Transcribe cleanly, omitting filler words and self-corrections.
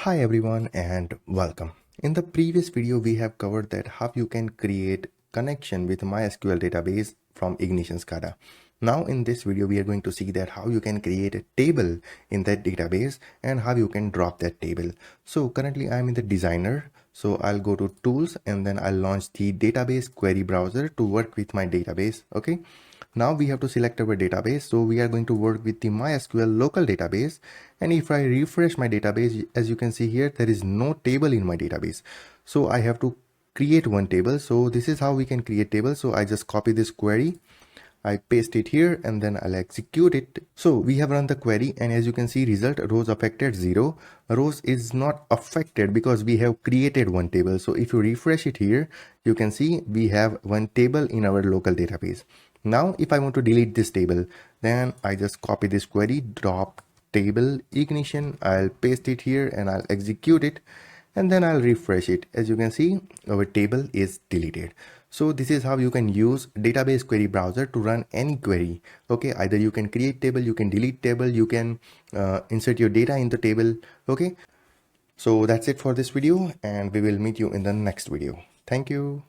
Hi everyone and welcome. In the previous video we have covered that how you can create connection with MySQL database from Ignition SCADA. Now in this video we are going to see that how you can create a table in that database and how you can drop that table. So currently I'm in the designer, so I'll go to tools and then I'll launch the database query browser to work with my database. Okay. Now we have to select our database, so we are going to work with the MySQL local database. And if I refresh my database, as you can see here, there is no table in my database, so I have to create one table. So this is how we can create table. So I just copy this query, I paste it here, and then I'll execute it. So we have run the query, and as you can see, result rows affected 0. Rows is not affected because we have created one table. So if you refresh it here, you can see we have one table in our local database. Now if I want to delete this table, then I just copy this query, drop table ignition, I'll paste it here and I'll execute it, and then I'll refresh it. As you can see, our table is deleted. So this is how you can use database query browser to run any query. Okay, either you can create table, you can delete table, you can insert your data in the table. Okay, so that's it for this video, and we will meet you in the next video. Thank you.